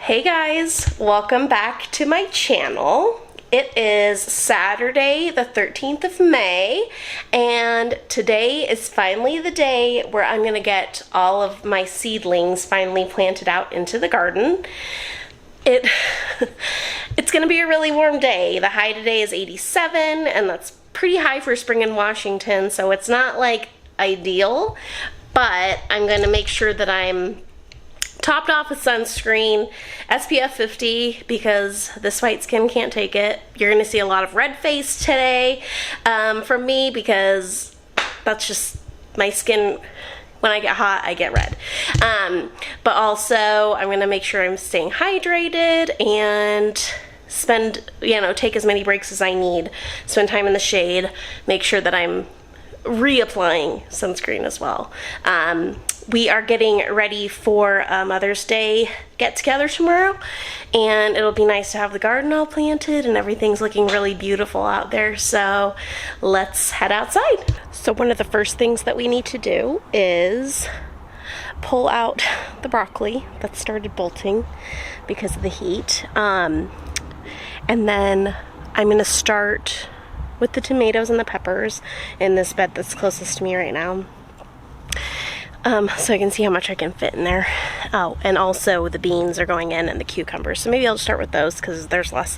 Hey guys, welcome back to my channel. It is Saturday the 13th of May and today is finally the day where I'm going to get all of my seedlings finally planted out into the garden. It's going to be a really warm day. The high today is 87 and that's pretty high for spring in Washington, so it's not like ideal, but I'm going to make sure that I'm topped off with sunscreen, SPF 50, because this white skin can't take it. You're going to see a lot of red face today from me because that's just my skin. When I get hot, I get red. But also, I'm going to make sure I'm staying hydrated and take as many breaks as I need, spend time in the shade, make sure that I'm reapplying sunscreen as well. We are getting ready for Mother's Day get-together tomorrow, and it'll be nice to have the garden all planted and everything's looking really beautiful out there, so let's head outside. So one of the first things that we need to do is pull out the broccoli that started bolting because of the heat, and then I'm going to start with the tomatoes and the peppers in this bed that's closest to me right now. So I can see how much I can fit in there. Oh, and also the beans are going in and the cucumbers. So maybe I'll start with those because there's less.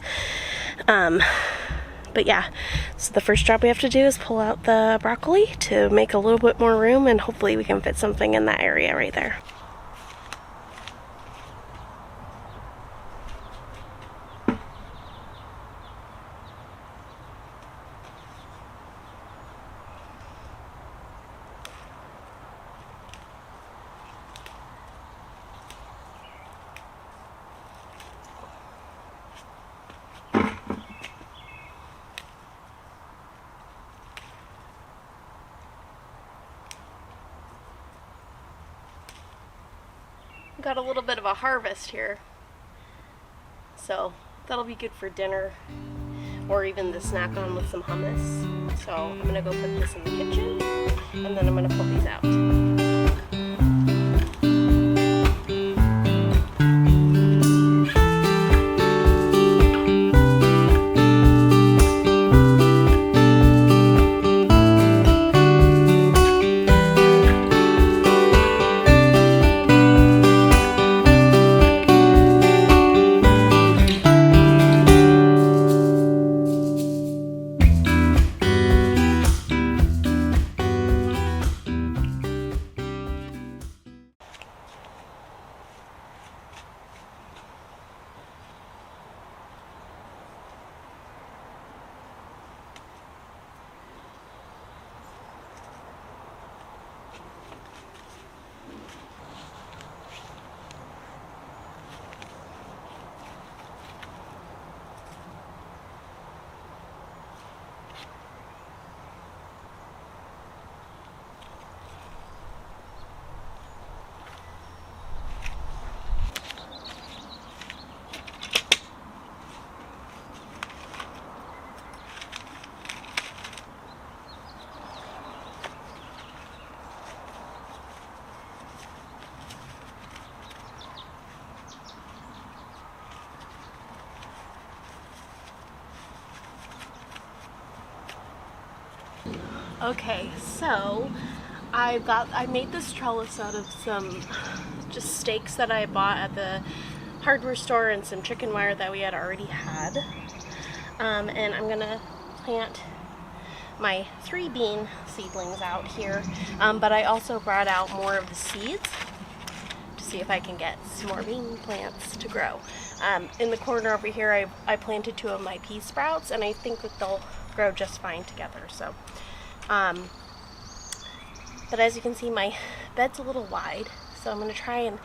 But yeah, so the first job we have to do is pull out the broccoli to make a little bit more room, and hopefully we can fit something in that area right there. Got a little bit of a harvest here, so that'll be good for dinner or even to snack on with some hummus. So I'm gonna go put this in the kitchen and then I'm gonna pull these out. Okay, so I made this trellis out of some just stakes that I bought at the hardware store and some chicken wire that we had already had. And I'm gonna plant my 3 bean seedlings out here, but I also brought out more of the seeds to see if I can get some more bean plants to grow. In the corner over here I planted 2 of my pea sprouts, and I think that they'll grow just fine together. So but as you can see, my bed's a little wide, so I'm going to try and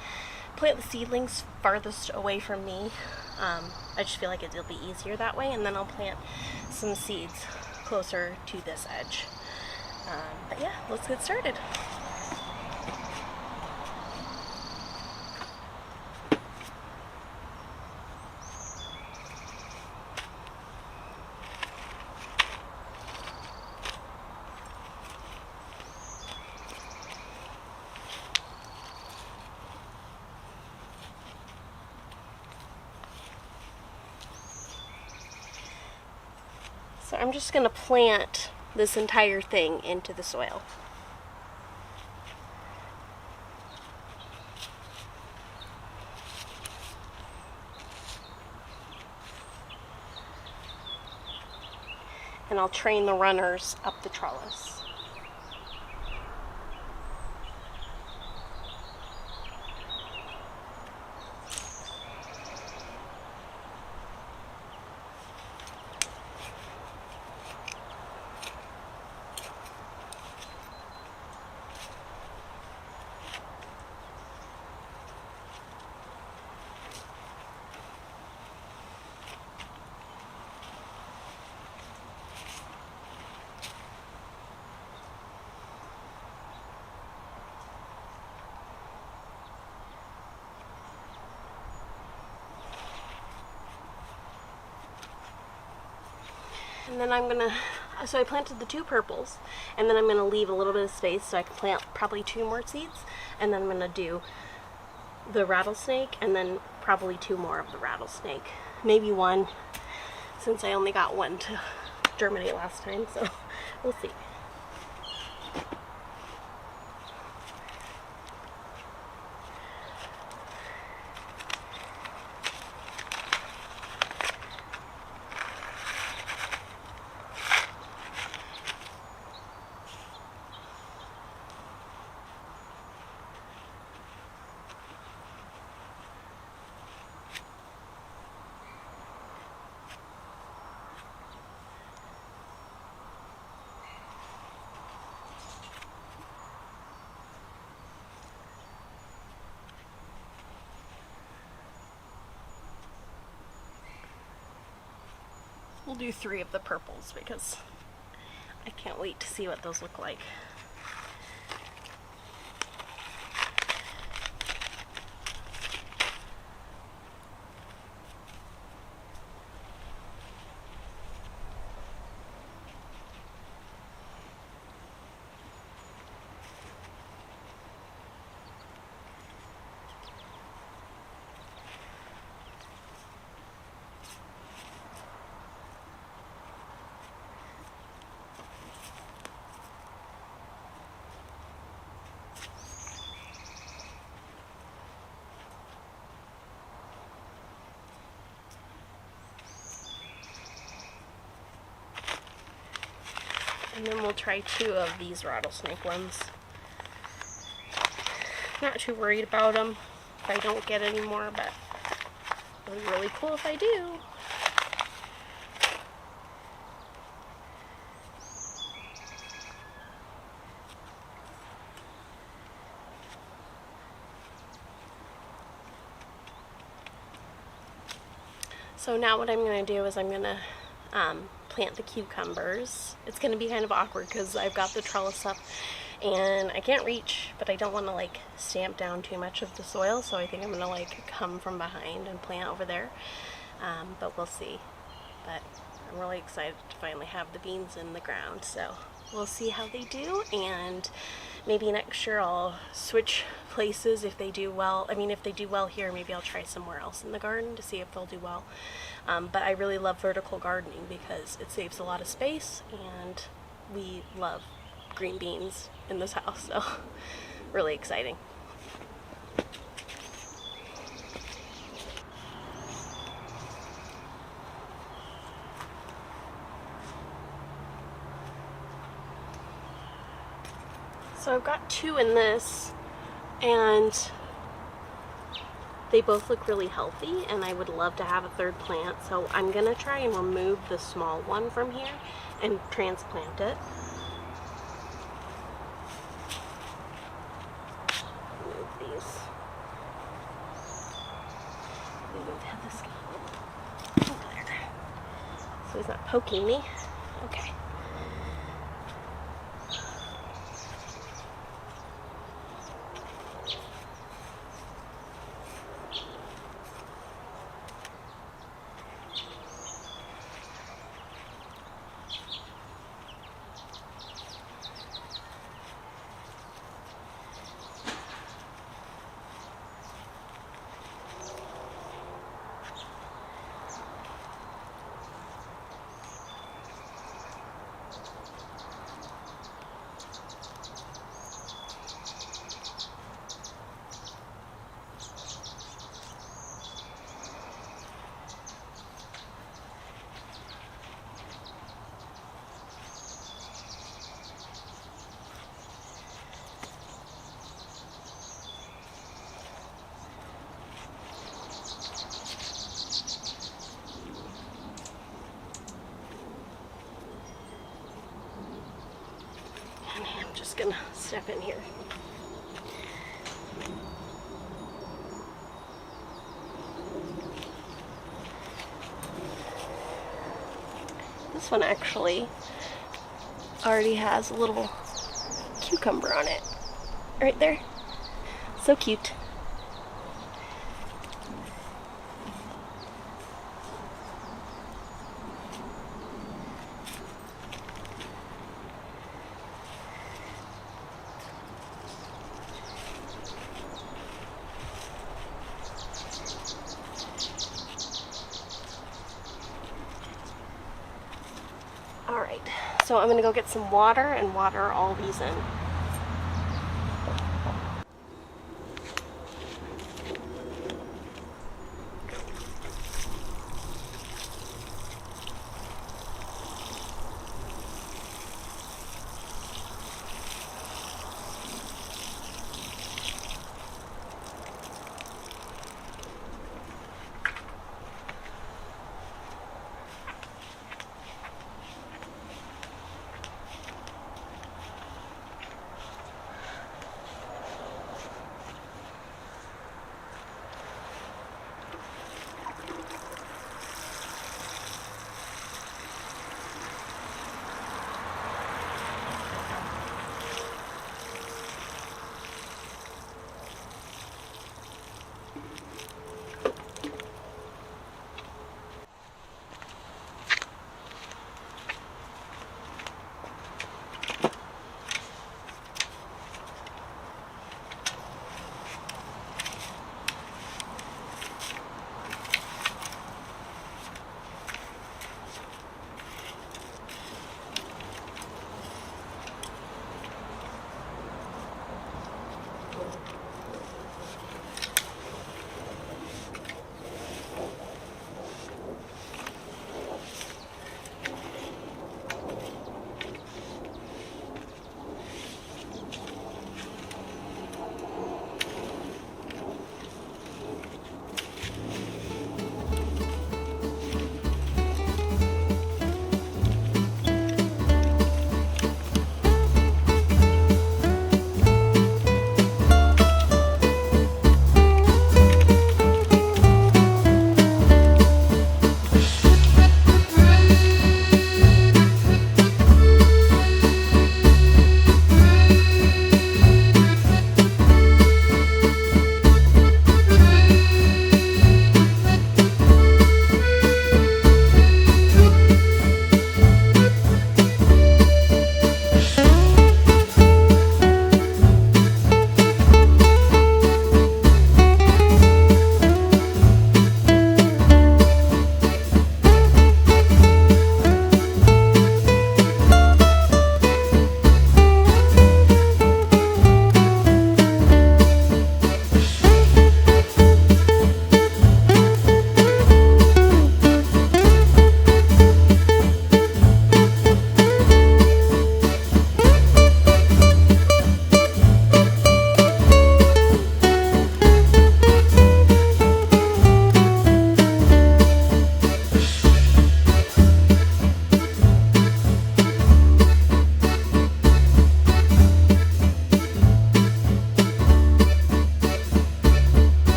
plant the seedlings farthest away from me. I just feel like it'll be easier that way, and then I'll plant some seeds closer to this edge. But yeah, let's get started. So I'm just going to plant this entire thing into the soil. And I'll train the runners up the trellis. And then so I planted the 2 purples, and then I'm gonna leave a little bit of space so I can plant probably 2 more seeds, and then I'm gonna do the rattlesnake, and then probably 2 more of the rattlesnake. Maybe 1, since I only got 1 to germinate last time, so we'll see. We'll do 3 of the purples because I can't wait to see what those look like. And then we'll try 2 of these rattlesnake ones. Not too worried about them if I don't get any more, but it'll be really cool if I do. So now what I'm going to do is I'm going to plant the cucumbers. It's going to be kind of awkward because I've got the trellis up and I can't reach, but I don't want to like stamp down too much of the soil, so I think I'm going to like come from behind and plant over there, but we'll see. But I'm really excited to finally have the beans in the ground, so we'll see how they do, and maybe next year I'll switch places if they do well. I mean, if they do well here, maybe I'll try somewhere else in the garden to see if they'll do well. But I really love vertical gardening because it saves a lot of space, and we love green beans in this house, so really exciting. So I've got 2 in this, and they both look really healthy, and I would love to have a 3rd plant, so I'm gonna try and remove the small one from here and transplant it. Remove these. Have this guy. Oh, there. So he's not poking me. Okay. gonna step in here. This one actually already has a little cucumber on it. Right there. So cute. Alright, so I'm gonna go get some water and water all these in.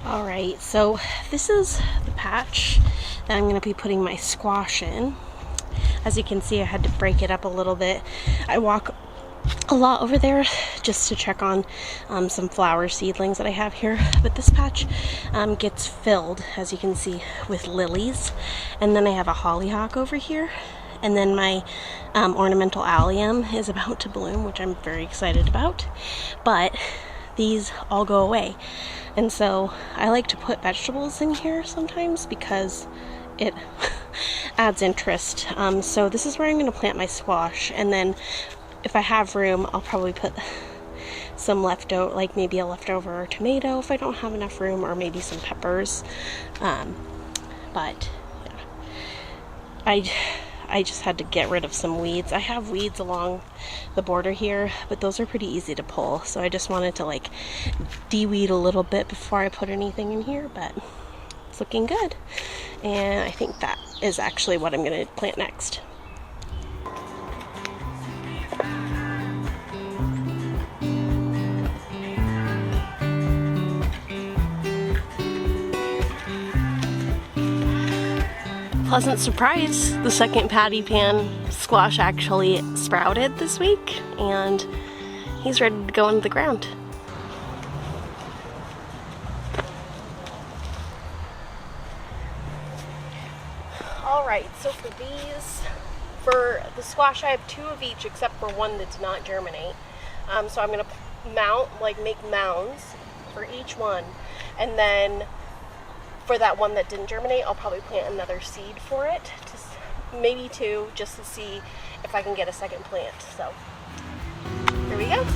Alright, so this is the patch that I'm going to be putting my squash in. As you can see, I had to break it up a little bit. I walk a lot over there just to check on some flower seedlings that I have here, but this patch gets filled, as you can see, with lilies, and then I have a hollyhock over here, and then my ornamental allium is about to bloom, which I'm very excited about, but these all go away. And so I like to put vegetables in here sometimes because it adds interest. So this is where I'm going to plant my squash, and then if I have room, I'll probably put some leftover, like maybe a leftover tomato if I don't have enough room, or maybe some peppers. But yeah, I just had to get rid of some weeds. I have weeds along the border here, but those are pretty easy to pull. So I just wanted to like de-weed a little bit before I put anything in here, but it's looking good. And I think that is actually what I'm going to plant next. Pleasant surprise, the second patty pan squash actually sprouted this week, and he's ready to go into the ground. Alright, so for the squash, I have 2 of each except for one that did not germinate. So I'm going to make mounds for each one, and then for that one that didn't germinate, I'll probably plant another seed for it, maybe 2, just to see if I can get a second plant. So here we go.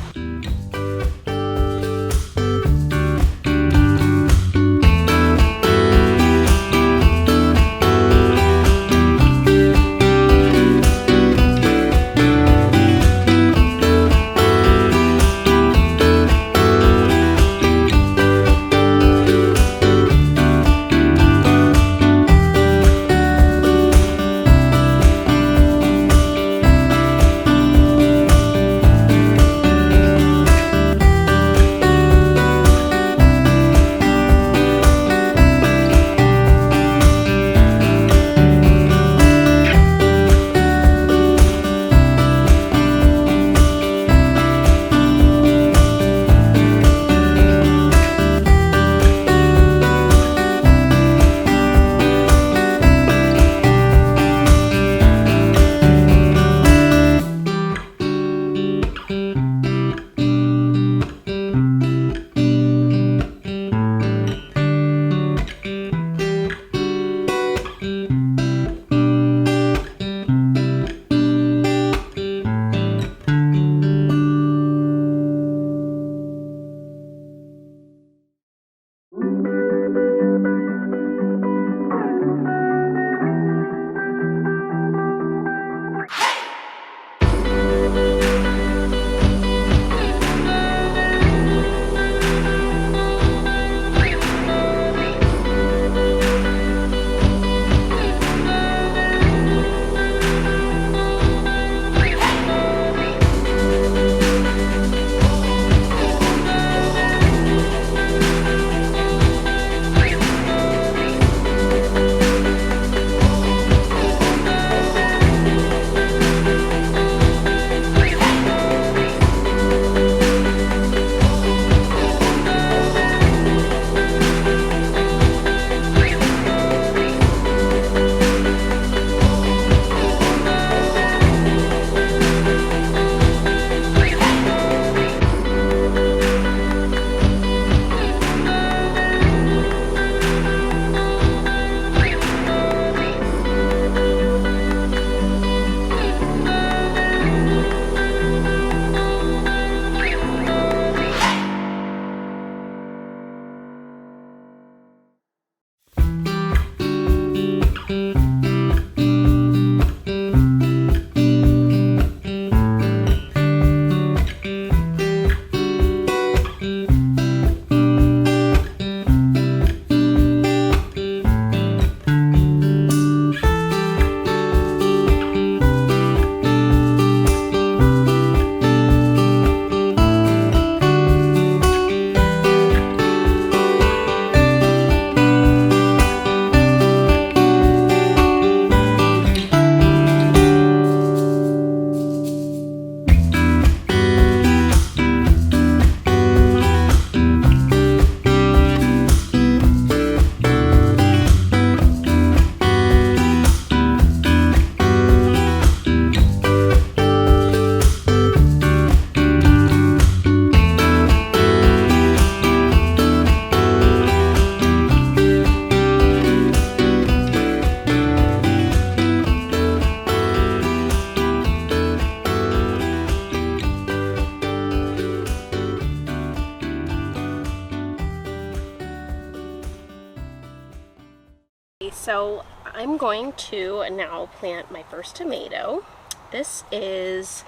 so I'm going to now plant my first tomato. This is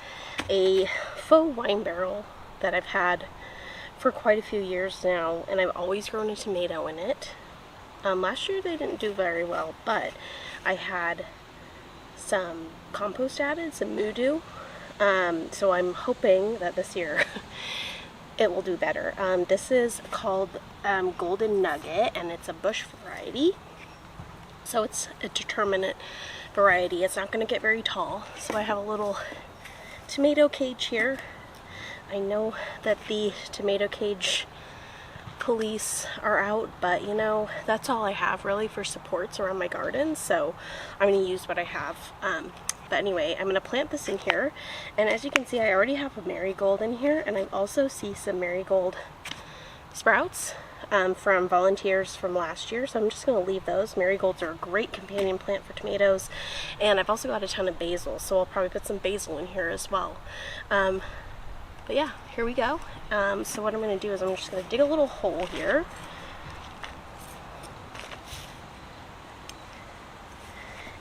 a faux wine barrel that I've had for quite a few years now, and I've always grown a tomato in it. Last year they didn't do very well, but I had some compost added, some Moodoo, so I'm hoping that this year it will do better. This is called Golden Nugget, and it's a bush variety, so it's a determinate variety. It's not going to get very tall, so I have a little tomato cage here. I know that the tomato cage police are out, but you know, that's all I have really for supports around my garden, so I'm going to use what I have. But anyway, I'm going to plant this in here, and as you can see, I already have a marigold in here, and I also see some marigold sprouts from volunteers from last year, so I'm just going to leave those. Marigolds are a great companion plant for tomatoes, and I've also got a ton of basil, so I'll probably put some basil in here as well. But yeah, here we go. So what I'm going to do is I'm just going to dig a little hole here.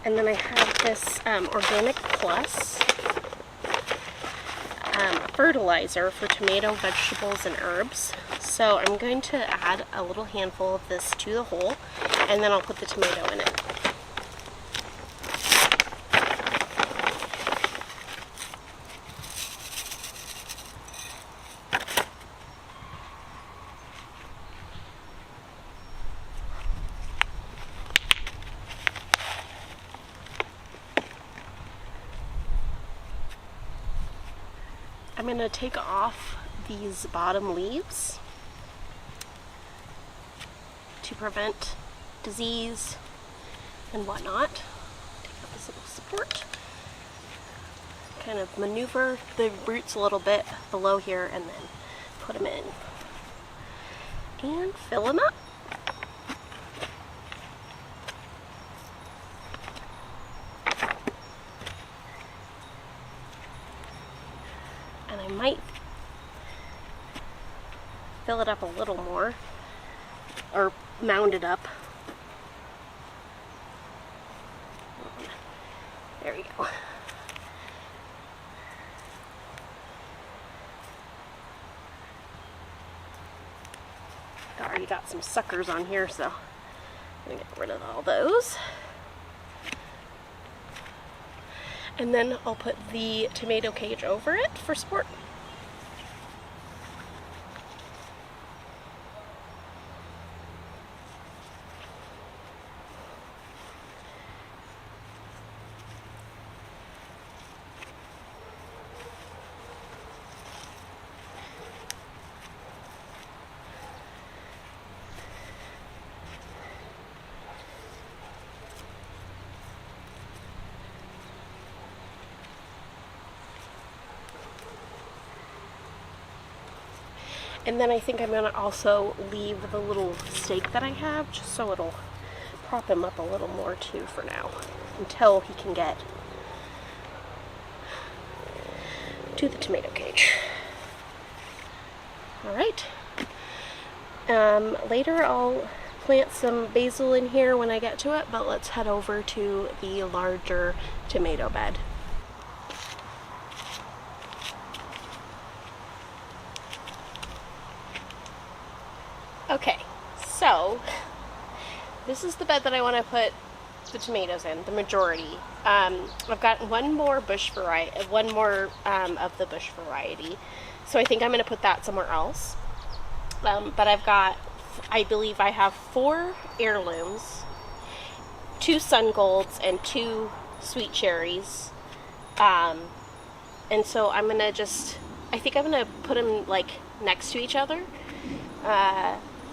And then I have this Organic Plus fertilizer for tomato, vegetables, and herbs. So I'm going to add a little handful of this to the hole, and then I'll put the tomato in it. I'm going to take off these bottom leaves to prevent disease and whatnot. Take out this little support. Kind of maneuver the roots a little bit below here and then put them in. And fill them up. And I might fill it up a little more, or mound it up. There we go. I already got some suckers on here, so I'm gonna get rid of all those. And then I'll put the tomato cage over it for support. And then I think I'm going to also leave the little stake that I have, just so it'll prop him up a little more too for now, until he can get to the tomato cage. Alright. Later I'll plant some basil in here when I get to it, but let's head over to the larger tomato bed. Okay, so this is the bed that I want to put the tomatoes in, the majority. I've got one more bush variety, of the bush variety, so I think I'm going to put that somewhere else. But I believe I have 4 heirlooms, 2 sun golds, and 2 sweet cherries. And so I'm going to I think I'm going to put them like next to each other.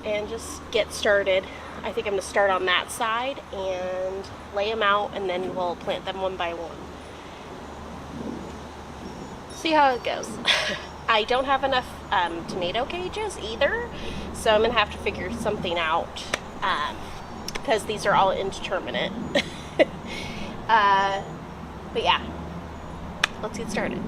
And just get started. I think I'm going to start on that side and lay them out, and then we'll plant them one by one. See how it goes. I don't have enough tomato cages either, so I'm going to have to figure something out, because these are all indeterminate. But yeah, let's get started.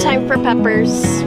Time for peppers.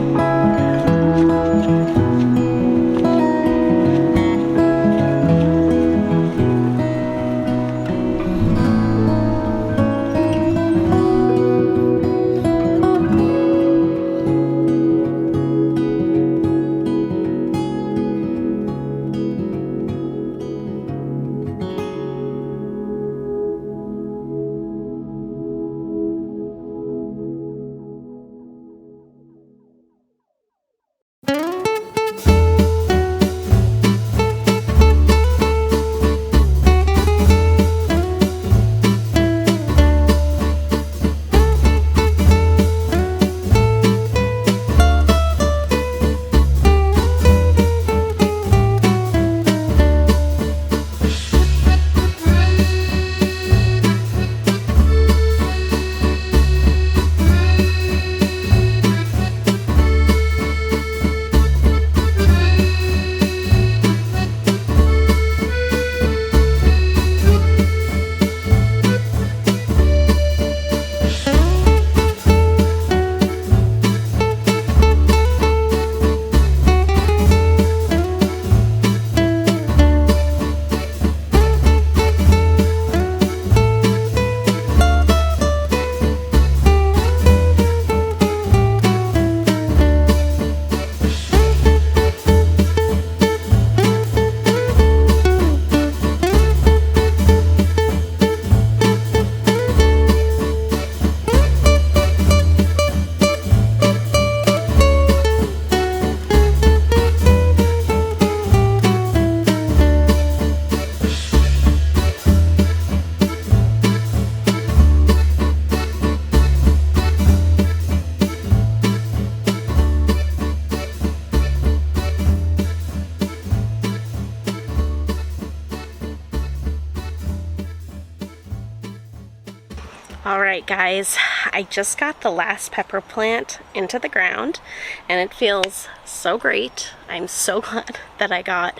Alright guys, I just got the last pepper plant into the ground and it feels so great. I'm so glad that I got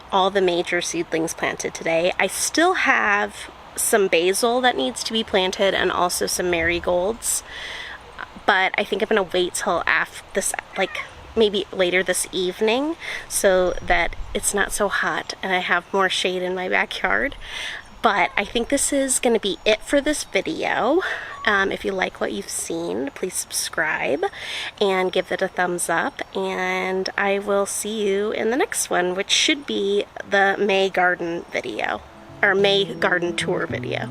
all the major seedlings planted today. I still have some basil that needs to be planted and also some marigolds, but I think I'm going to wait till after this, like maybe later this evening, so that it's not so hot and I have more shade in my backyard. But I think this is going to be it for this video. If you like what you've seen, please subscribe and give it a thumbs up. And I will see you in the next one, which should be the May garden video, or May garden tour video.